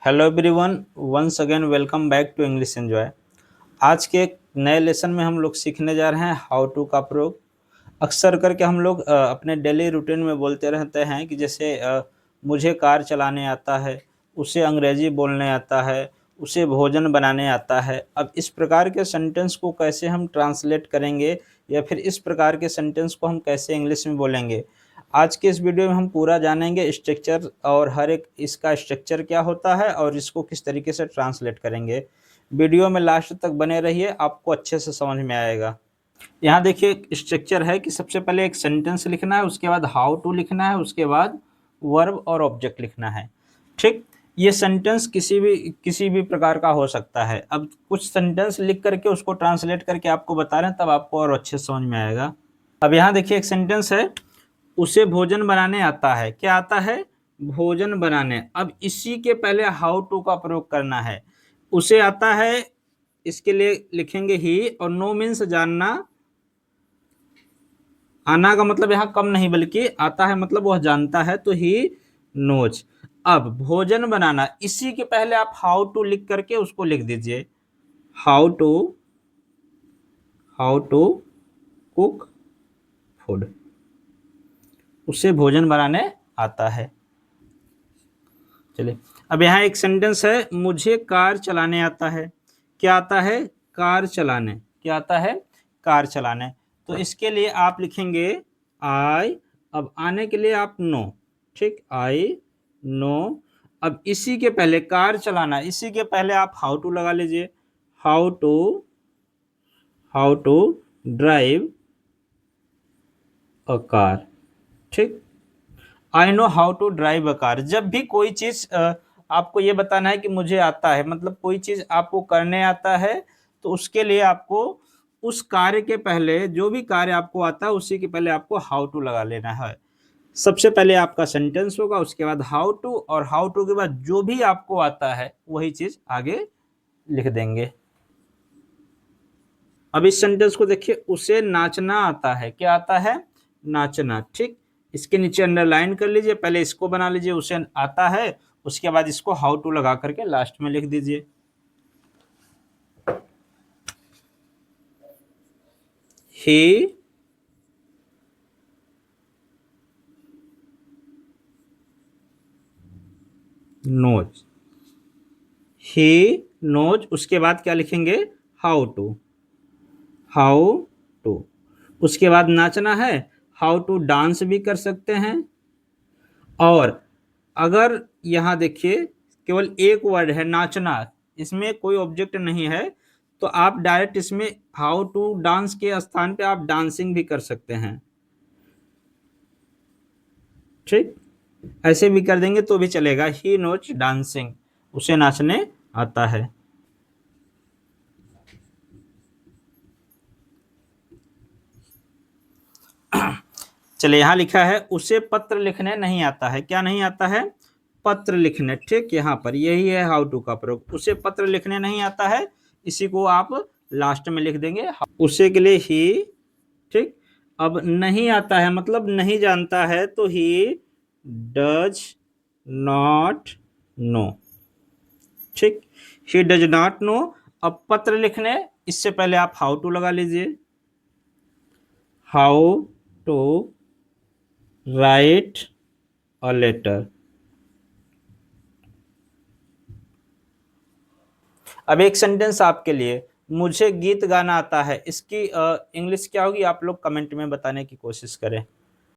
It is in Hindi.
Hello everyone, once again welcome back to English enjoy. आज के एक नए लेसन में हम लोग सीखने जा रहे हैं हाउ टू का प्रयोग। अक्सर करके हम लोग अपने डेली रूटीन में बोलते रहते हैं कि जैसे मुझे कार चलाने आता है, उसे अंग्रेजी बोलने आता है, उसे भोजन बनाने आता है। अब इस प्रकार के सेंटेंस को कैसे हम ट्रांसलेट करेंगे या फिर इस प्रकार के सेंटेंस को हम कैसे इंग्लिश में बोलेंगे, आज के इस वीडियो में हम पूरा जानेंगे स्ट्रक्चर और हर एक इसका स्ट्रक्चर क्या होता है और इसको किस तरीके से ट्रांसलेट करेंगे। वीडियो में लास्ट तक बने रहिए, आपको अच्छे से समझ में आएगा। यहाँ देखिए एक स्ट्रक्चर है कि सबसे पहले एक सेंटेंस लिखना है, उसके बाद हाउ टू लिखना है, उसके बाद वर्ब और ऑब्जेक्ट लिखना है। ठीक, ये सेंटेंस किसी भी प्रकार का हो सकता है। अब कुछ सेंटेंस लिख करके उसको ट्रांसलेट करके आपको बता रहे हैं, तब आपको और अच्छे से समझ में आएगा। अब यहाँ देखिए एक सेंटेंस है, उसे भोजन बनाने आता है। क्या आता है? भोजन बनाने। अब इसी के पहले हाउ टू का प्रयोग करना है। उसे आता है, इसके लिए लिखेंगे ही, और नो मीन्स जानना। आना का मतलब यहाँ कम नहीं बल्कि आता है मतलब वह जानता है, तो ही नोज। अब भोजन बनाना, इसी के पहले आप हाउ टू लिख करके उसको लिख दीजिए। How to cook food. उसे भोजन बनाने आता है। चलिए, अब यहाँ एक सेंटेंस है, मुझे कार चलाने आता है। क्या आता है? कार चलाने। क्या आता है? कार चलाने। तो इसके लिए आप लिखेंगे आई। अब आने के लिए आप नो। ठीक, आई नो। अब इसी के पहले कार चलाना, इसी के पहले आप हाउ टू लगा लीजिए। How to drive a car. ठीक, I know how to drive a car. जब भी कोई चीज आपको ये बताना है कि मुझे आता है, मतलब कोई चीज आपको करने आता है, तो उसके लिए आपको उस कार्य के पहले, जो भी कार्य आपको आता है उसी के पहले आपको हाउ टू लगा लेना है। सबसे पहले आपका सेंटेंस होगा, उसके बाद हाउ टू, और हाउ टू के बाद जो भी आपको आता है वही चीज आगे लिख देंगे। अब इस सेंटेंस को देखिए, उसे नाचना आता है। क्या आता है? नाचना। ठीक, इसके नीचे अंडरलाइन कर लीजिए, पहले इसको बना लीजिए, उसे आता है, उसके बाद इसको हाउ टू लगा करके लास्ट में लिख दीजिए। He knows. ही नोज, उसके बाद क्या लिखेंगे? How to. उसके बाद नाचना है, हाउ टू डांस भी कर सकते हैं। और अगर यहाँ देखिए केवल एक वर्ड है नाचना, इसमें कोई ऑब्जेक्ट नहीं है, तो आप डायरेक्ट इसमें हाउ टू डांस के स्थान पे आप डांसिंग भी कर सकते हैं। ठीक, ऐसे भी कर देंगे तो भी चलेगा। ही नोच डांसिंग, उसे नाचने आता है। चलिए, यहाँ लिखा है, उसे पत्र लिखने नहीं आता है। क्या नहीं आता है? पत्र लिखने। ठीक, यहाँ पर यही है हाउ टू का प्रयोग। उसे पत्र लिखने नहीं आता है, इसी को आप लास्ट में लिख देंगे। उसे के लिए ही। ठीक, अब नहीं आता है मतलब नहीं जानता है, तो ही डज नॉट नो। ठीक, ही डज नॉट नो। अब पत्र लिखने, इससे पहले आप हाउ टू लगा लीजिए। How to write a letter. अब एक सेंटेंस आपके लिए, मुझे गीत गाना आता है। इसकी इंग्लिश क्या होगी, आप लोग कमेंट में बताने की कोशिश करें।